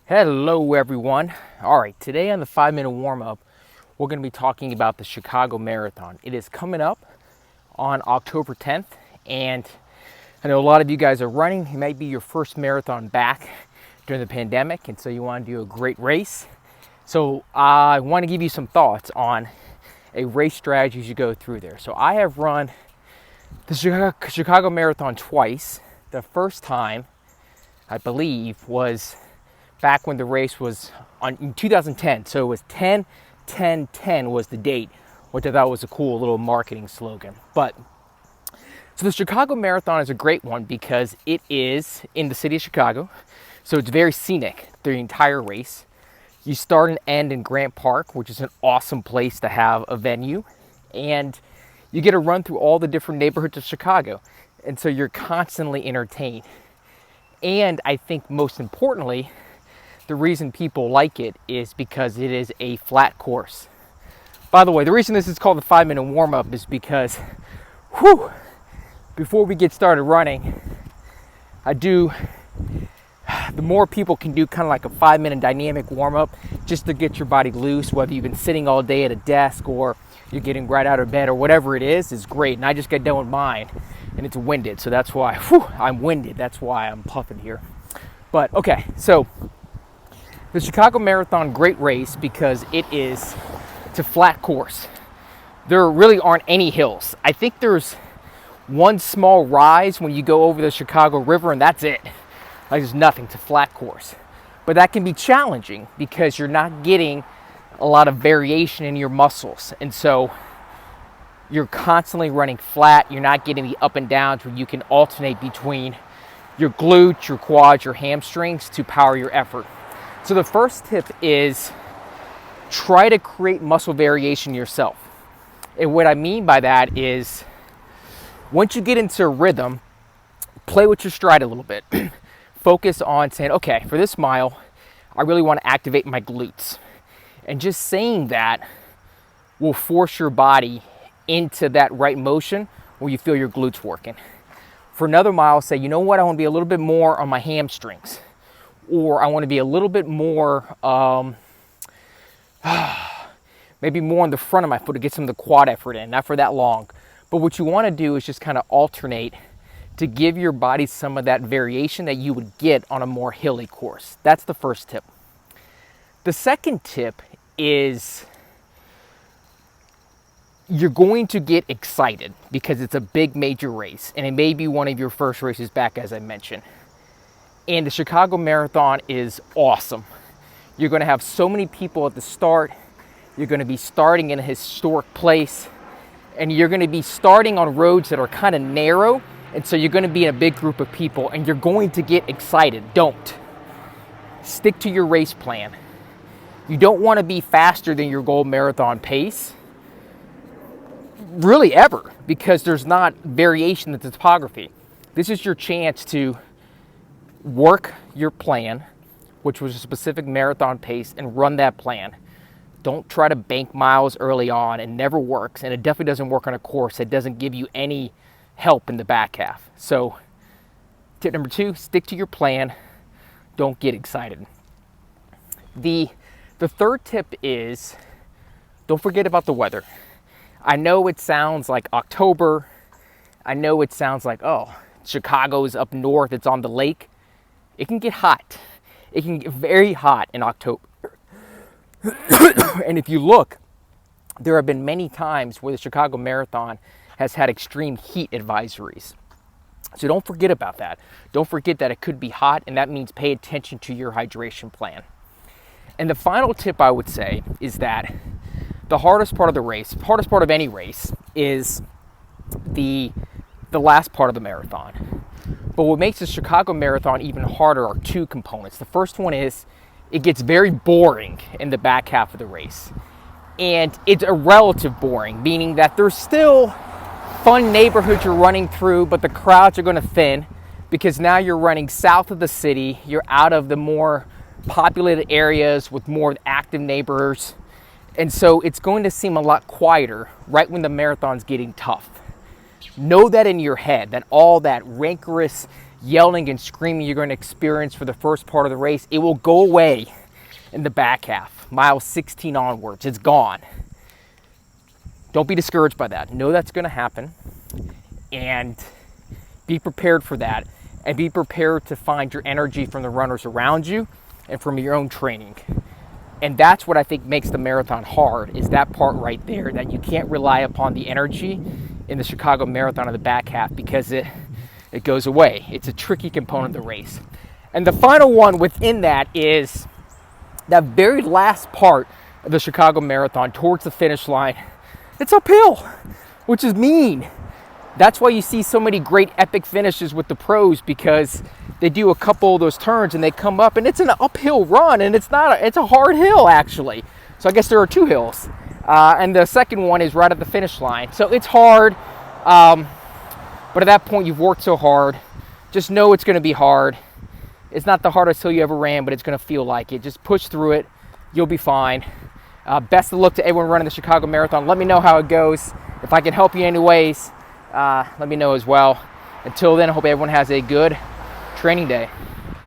Hello everyone. All right, today on the 5-minute warm-up, we're going to be talking about the Chicago Marathon. It is coming up on October 10th, and I know a lot of you guys are running. It might be your first marathon back during the pandemic, and so you want to do a great race. So I want to give you some thoughts on a race strategy as you go through there. So I have run the Chicago Marathon twice. The first time, I believe, was back when the race was in 2010. So it was 10-10-10 was the date, which I thought was a cool little marketing slogan. So the Chicago Marathon is a great one because it is in the city of Chicago. So it's very scenic the entire race. You start and end in Grant Park, which is an awesome place to have a venue. And you get to run through all the different neighborhoods of Chicago. And so you're constantly entertained. And I think most importantly, the reason people like it is because it is a flat course. By the way, the reason this is called the 5-minute warm-up is because, before we get started running, the more people can do kind of like a 5-minute dynamic warm-up just to get your body loose, whether you've been sitting all day at a desk or you're getting right out of bed or whatever it is great. And I just got done with mine and it's winded, so that's why, I'm winded. That's why I'm puffing here. But okay, so the Chicago Marathon, great race because it's a flat course. There really aren't any hills. I think there's one small rise when you go over the Chicago River, and that's it. Like, there's nothing. It's a flat course. But that can be challenging because you're not getting a lot of variation in your muscles. And so you're constantly running flat. You're not getting the up and downs where you can alternate between your glutes, your quads, your hamstrings to power your effort. So the first tip is try to create muscle variation yourself. And what I mean by that is once you get into a rhythm, play with your stride a little bit. Focus on saying, okay, for this mile, I really want to activate my glutes. And just saying that will force your body into that right motion where you feel your glutes working. For another mile, say, you know what, I want to be a little bit more on my hamstrings. Or I want to be a little bit more, maybe more on the front of my foot to get some of the quad effort in, not for that long. But what you want to do is just kind of alternate to give your body some of that variation that you would get on a more hilly course. That's the first tip. The second tip is you're going to get excited because it's a big major race and it may be one of your first races back, as I mentioned. And the Chicago Marathon is awesome. You're going to have so many people at the start. You're going to be starting in a historic place. And you're going to be starting on roads that are kind of narrow. And so you're going to be in a big group of people. And you're going to get excited. Don't. Stick to your race plan. You don't want to be faster than your goal marathon pace. Really ever. Because there's not variation in the topography. This is your chance to work your plan, which was a specific marathon pace, and run that plan. Don't try to bank miles early on. It never works, and it definitely doesn't work on a course that doesn't give you any help in the back half. So tip number 2, stick to your plan. Don't get excited. The third tip is don't forget about the weather. I know it sounds like October. I know it sounds like, oh, Chicago's up north, it's on the lake. It can get hot. It can get very hot in October. And if you look, there have been many times where the Chicago Marathon has had extreme heat advisories. So don't forget about that. Don't forget that it could be hot, and that means pay attention to your hydration plan. And the final tip I would say is that the hardest part of the race, hardest part of any race, is the last part of the marathon. But what makes the Chicago Marathon even harder are 2 components. The first one is it gets very boring in the back half of the race. And it's a relative boring, meaning that there's still fun neighborhoods you're running through, but the crowds are going to thin because now you're running south of the city. You're out of the more populated areas with more active neighbors. And so it's going to seem a lot quieter right when the marathon's getting tough. Know that in your head, that all that rancorous yelling and screaming you're going to experience for the first part of the race, it will go away in the back half, mile 16 onwards. It's gone. Don't be discouraged by that. Know that's going to happen, and be prepared for that, and be prepared to find your energy from the runners around you and from your own training. And that's what I think makes the marathon hard, is that part right there, that you can't rely upon the energy in the Chicago Marathon in the back half, because it goes away. It's a tricky component of the race. And the final one within that is that very last part of the Chicago Marathon towards the finish line. It's uphill, which is mean. That's why you see so many great epic finishes with the pros, because they do a couple of those turns and they come up, and it's an uphill run, and it's a hard hill actually. So I guess there are two hills, and the second one is right at the finish line. So it's hard, but at that point you've worked so hard. Just know it's going to be hard. It's not the hardest hill you ever ran, but it's going to feel like it. Just push through it. You'll be fine. Best of luck to everyone running the Chicago Marathon. Let me know how it goes. If I can help you anyways, let me know as well. Until then, I hope everyone has a good training day.